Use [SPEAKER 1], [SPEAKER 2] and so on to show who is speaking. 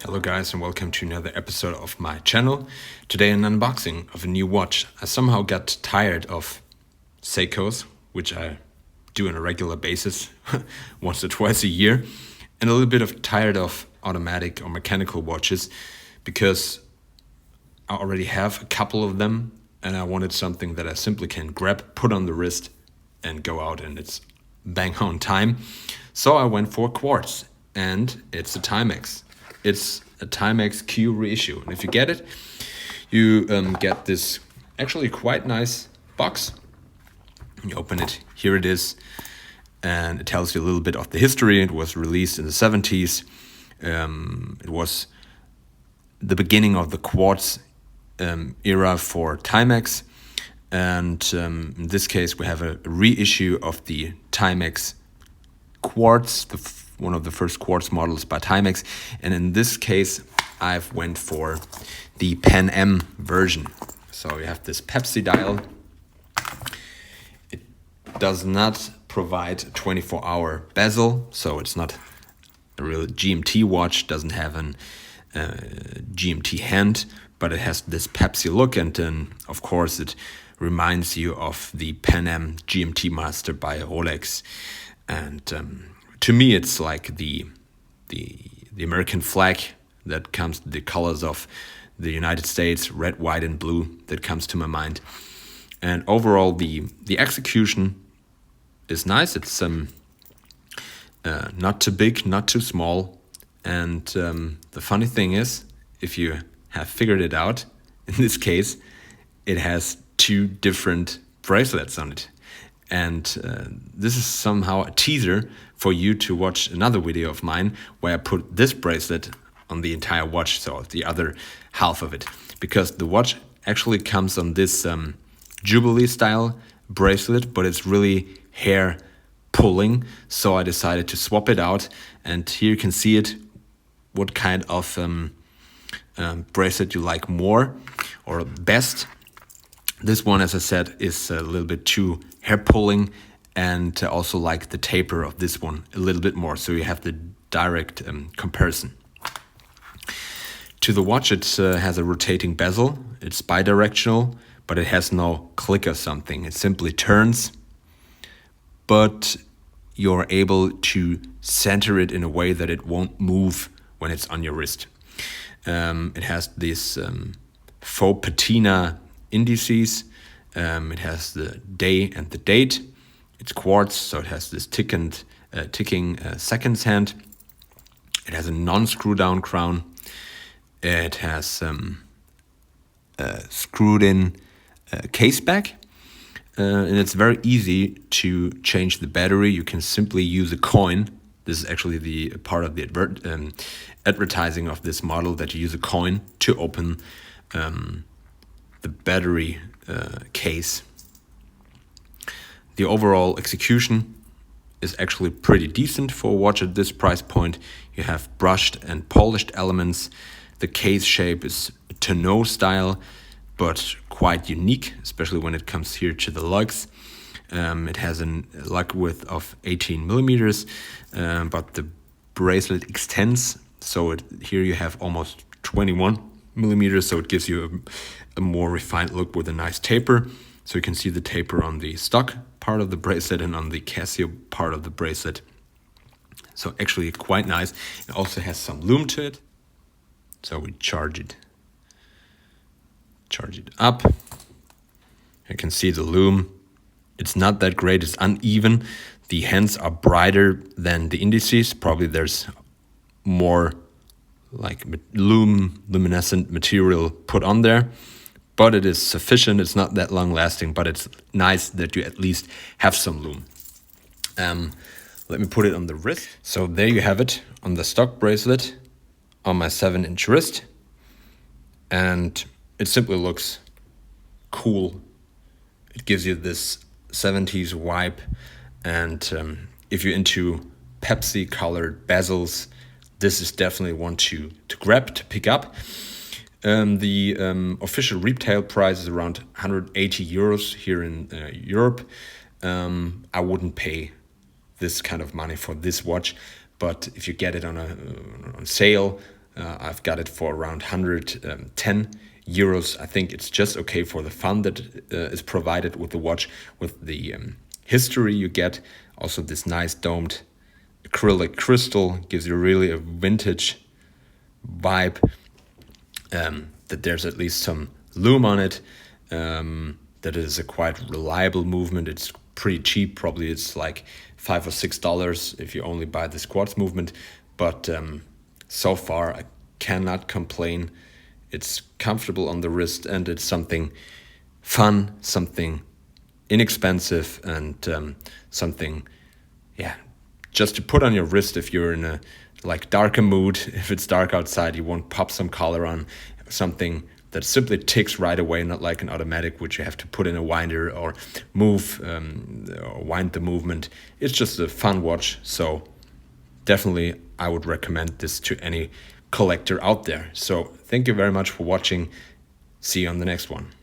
[SPEAKER 1] Hello guys and welcome to another episode of my channel. Today an unboxing of a new watch. I somehow got tired of Seikos, which I do on a regular basis, once or twice a year, and a little bit of tired of automatic or mechanical watches because I already have a couple of them and I wanted something that I simply can grab, put on the wrist and go out and it's bang on time. So I went for Quartz and it's a Timex. It's a Timex Q reissue. And if you get it, you get this actually quite nice box. You open it, here it is. And it tells you a little bit of the history. It was released in the 70s. It was the beginning of the Quartz era for Timex. And in this case, we have a reissue of the Timex Quartz, one of the first Quartz models by Timex, and in this case I've went for the Pan Am version. So you have this Pepsi dial. It does not provide a 24-hour bezel, so it's not a real GMT watch, doesn't have an GMT hand, but it has this Pepsi look, and then of course it reminds you of the Pan Am GMT Master by Rolex. And to me, it's like the American flag that comes, the colors of the United States, red, white, and blue, that comes to my mind. And overall, the execution is nice. It's not too big, not too small. And the funny thing is, if you have figured it out, in this case, it has two different bracelets on it. And this is somehow a teaser for you to watch another video of mine where I put this bracelet on the entire watch, so the other half of it. Because the watch actually comes on this Jubilee style bracelet, but it's really hair pulling. So I decided to swap it out. And here you can see it, what kind of bracelet you like more or best. This one, as I said, is a little bit too hair pulling, and also like the taper of this one a little bit more, so you have the direct comparison. To the watch, it has a rotating bezel. It's bidirectional, but it has no click or something. It simply turns, but you're able to center it in a way that it won't move when it's on your wrist. It has this faux patina indices. It has the day and the date. It's quartz, so it has this ticking seconds hand. It has a non-screw down crown. It has screwed in case back, and it's very easy to change the battery. You can simply use a coin. This is actually the part of the advertising of this model, that you use a coin to open the battery case. The overall execution is actually pretty decent for a watch at this price point. You have brushed and polished elements. The case shape is tonneau style, but quite unique, especially when it comes here to the lugs. It has a lug width of 18 millimeters, but the bracelet extends, so here you have almost 21 millimeters, so it gives you a more refined look with a nice taper. So you can see the taper on the stock part of the bracelet and on the Casio part of the bracelet. So actually quite nice. It also has some lume to it. So we charge it up. You can see the lume. It's not that great, it's uneven. The hands are brighter than the indices. Probably there's more like luminescent material put on there, but it is sufficient. It's not that long lasting, but it's nice that you at least have some lume. Let me put it on the wrist. So there you have it on the stock bracelet on my 7-inch wrist, and it simply looks cool. It gives you this 70s vibe, and if you're into Pepsi colored bezels, this is definitely one to grab, to pick up. The official retail price is around 180 euros here in Europe. I wouldn't pay this kind of money for this watch, but if you get it on sale, I've got it for around 110 euros. I think it's just okay for the fun that is provided with the watch, with the history you get. Also, this nice domed acrylic crystal gives you really a vintage vibe. That there's at least some lume on it. That it is a quite reliable movement. It's pretty cheap. Probably it's like $5 or $6 if you only buy this Quartz movement. But so far, I cannot complain. It's comfortable on the wrist, and it's something fun, something inexpensive, and something, just to put on your wrist if you're in a darker mood. If it's dark outside, you want to pop some color on, something that simply ticks right away, not like an automatic, which you have to put in a winder or move or wind the movement. It's just a fun watch. So definitely I would recommend this to any collector out there. So thank you very much for watching. See you on the next one.